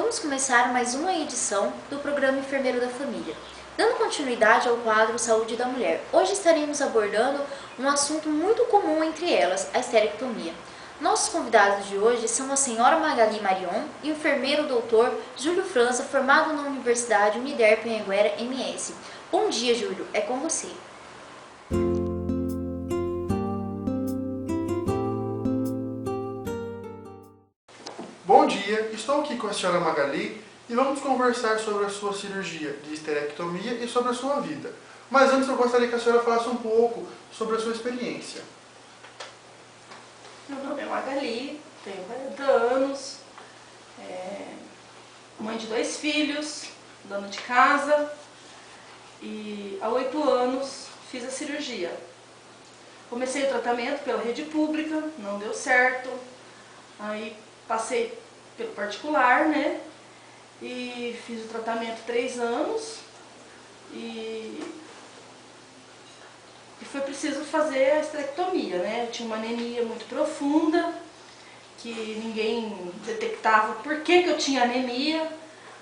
Vamos começar mais uma edição do programa Enfermeiro da Família. Dando continuidade ao quadro Saúde da Mulher, hoje estaremos abordando um assunto muito comum entre elas, a esterectomia. Nossos convidados de hoje são a senhora Magali Marion e o enfermeiro doutor Júlio França, formado na Universidade Uniderp Anhanguera MS. Bom dia, Júlio, é com você. Bom dia, estou aqui com a senhora Magali e vamos conversar sobre a sua cirurgia de esterectomia e sobre a sua vida. Mas antes eu gostaria que a senhora falasse um pouco sobre a sua experiência. Meu nome é Magali, tenho 40 anos, mãe de 2 filhos, dona de casa e há 8 anos fiz a cirurgia. Comecei o tratamento pela rede pública, não deu certo, aí passei pelo particular, né? E fiz o tratamento 3 anos e foi preciso fazer a esterectomia, né? Eu tinha uma anemia muito profunda, que ninguém detectava por que eu tinha anemia.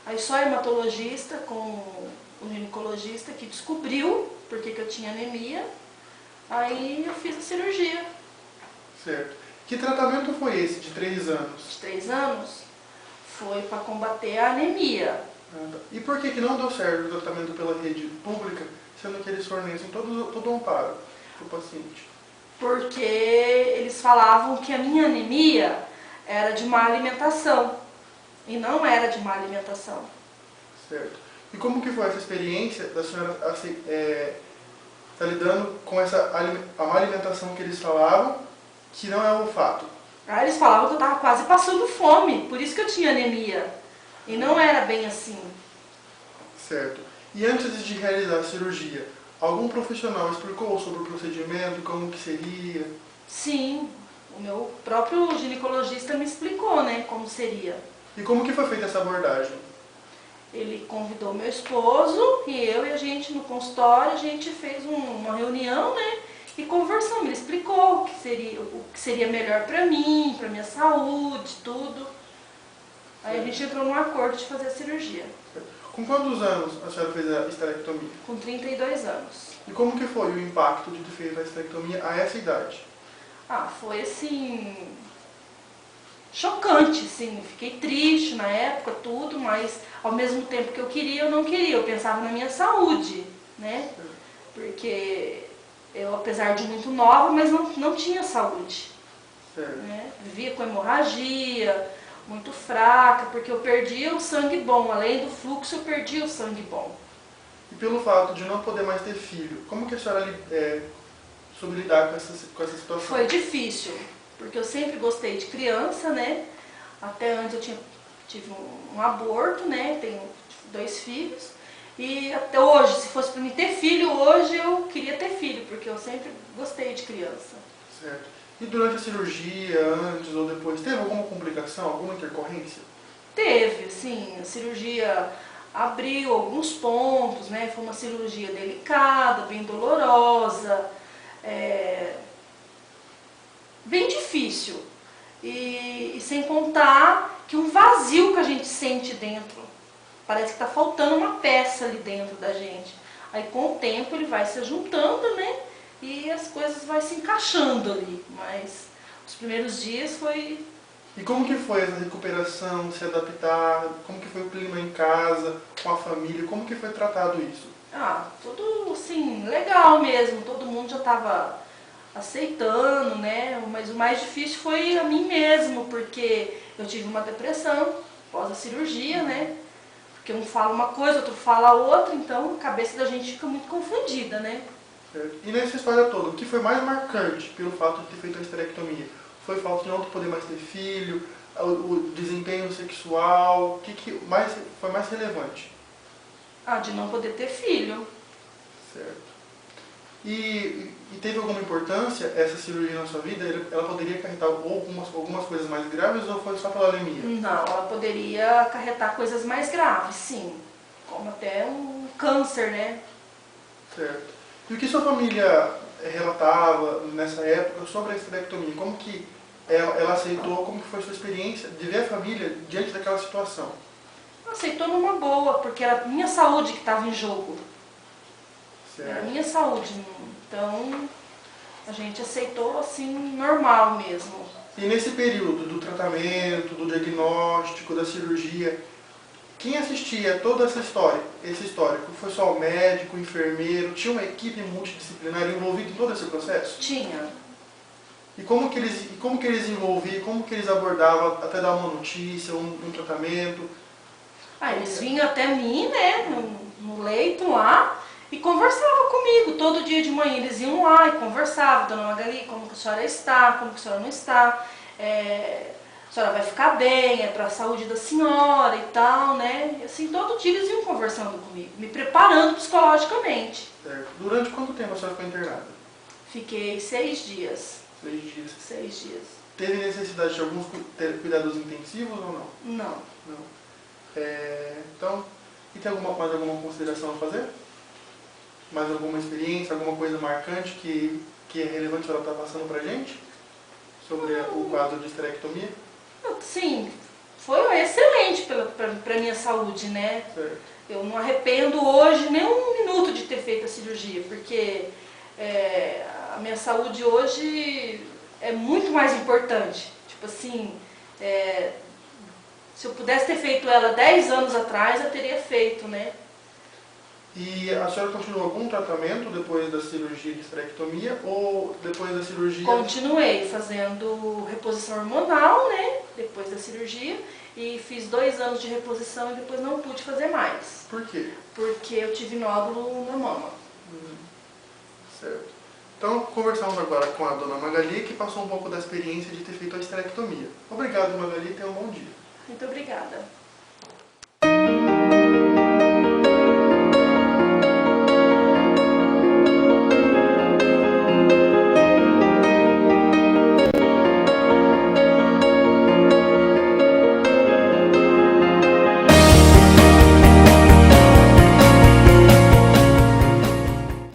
Aí só a hematologista com o ginecologista que descobriu por que eu tinha anemia. Aí eu fiz a cirurgia. Certo. Que tratamento foi esse de 3 anos? De 3 anos foi para combater a anemia. E por que não deu certo o tratamento pela rede pública, sendo que eles fornecem todo o amparo para o paciente? Porque eles falavam que a minha anemia era de má alimentação e não era de má alimentação. Certo. E como que foi essa experiência da senhora tá lidando com a má alimentação que eles falavam, que não é o fato? Aí eles falavam que eu estava quase passando fome, por isso que eu tinha anemia. E não era bem assim. Certo. E antes de realizar a cirurgia, algum profissional explicou sobre o procedimento, como que seria? Sim, o meu próprio ginecologista me explicou, né, como seria. E como que foi feita essa abordagem? Ele convidou meu esposo e a gente no consultório, a gente fez uma reunião, né, e conversamos. Ele explicou o que seria melhor para mim, para minha saúde, tudo. Aí a gente entrou num acordo de fazer a cirurgia. Com quantos anos a senhora fez a esterectomia? Com 32 anos. E como que foi o impacto de ter feito a esterectomia a essa idade? Foi assim, chocante, assim. Fiquei triste na época, tudo, mas ao mesmo tempo que eu queria, eu não queria. Eu pensava na minha saúde, né? Porque eu, apesar de muito nova, mas não tinha saúde. Né? Vivia com hemorragia, muito fraca, porque eu perdia o sangue bom. Além do fluxo, eu perdia o sangue bom. E pelo fato de não poder mais ter filho, como que a senhora soube lidar com essa situação? Foi difícil, porque eu sempre gostei de criança, né? Até antes eu tive um aborto, né? Tenho 2 filhos. E até hoje, se fosse para mim ter filho, hoje eu queria ter filho, porque eu sempre gostei de criança. Certo. E durante a cirurgia, antes ou depois, teve alguma complicação, alguma intercorrência? Teve, sim. A cirurgia abriu alguns pontos, né? Foi uma cirurgia delicada, bem dolorosa, bem difícil. E sem contar que um vazio que a gente sente dentro. Parece que está faltando uma peça ali dentro da gente. Aí com o tempo ele vai se juntando, né? E as coisas vão se encaixando ali. Mas os primeiros dias foi... E como que foi essa recuperação, se adaptar? Como que foi o clima em casa, com a família? Como que foi tratado isso? Tudo assim, legal mesmo. Todo mundo já estava aceitando, né? Mas o mais difícil foi a mim mesmo, porque eu tive uma depressão após a cirurgia, né? Porque um fala uma coisa, outro fala outra, então a cabeça da gente fica muito confundida, né? Certo. E nessa história toda, o que foi mais marcante pelo fato de ter feito a esterectomia? Foi o fato de não poder mais ter filho, o desempenho sexual, o que foi mais relevante? De não poder ter filho. Certo. E teve alguma importância essa cirurgia na sua vida? Ela poderia acarretar algumas coisas mais graves ou foi só pela anemia? Não, ela poderia acarretar coisas mais graves, sim. Como até um câncer, né? Certo. E o que sua família relatava nessa época sobre a esterectomia? Como que ela aceitou, como que foi a sua experiência de ver a família diante daquela situação? Aceitou numa boa, porque era a minha saúde que estava em jogo. Era a minha saúde. Então, a gente aceitou assim, normal mesmo. E nesse período do tratamento, do diagnóstico, da cirurgia, quem assistia toda essa história, esse histórico? Foi só o médico, o enfermeiro? Tinha uma equipe multidisciplinar envolvida em todo esse processo? Tinha. E como que eles envolviam, como que eles abordavam até dar uma notícia, um tratamento? Eles vinham até mim, né, no leito lá, e conversavam comigo. Todo dia de manhã eles iam lá e conversavam. Dona Magali, como que a senhora está, como que a senhora não está, a senhora vai ficar bem, é para a saúde da senhora e tal, né? E assim, todo dia eles iam conversando comigo, me preparando psicologicamente. Certo. Durante quanto tempo a senhora ficou internada? Fiquei 6 dias. 6 dias. 6 dias. Teve necessidade de alguns cuidados intensivos ou não? Não. Não. Então, e tem mais alguma consideração a fazer? Mais alguma experiência, alguma coisa marcante que é relevante que ela está passando pra gente? Sobre o quadro de esterectomia? Sim, foi excelente para minha saúde, né? Certo. Eu não arrependo hoje nem um minuto de ter feito a cirurgia, porque a minha saúde hoje é muito mais importante. Tipo assim, se eu pudesse ter feito ela 10 anos atrás, eu teria feito, né? E a senhora continuou algum tratamento depois da cirurgia de esterectomia ou depois da cirurgia? Continuei fazendo reposição hormonal, né? Depois da cirurgia. E fiz 2 anos de reposição e depois não pude fazer mais. Por quê? Porque eu tive nódulo na mama. Certo. Então, conversamos agora com a dona Magali, que passou um pouco da experiência de ter feito a esterectomia. Obrigado, Magali, e tenha um bom dia. Muito obrigada.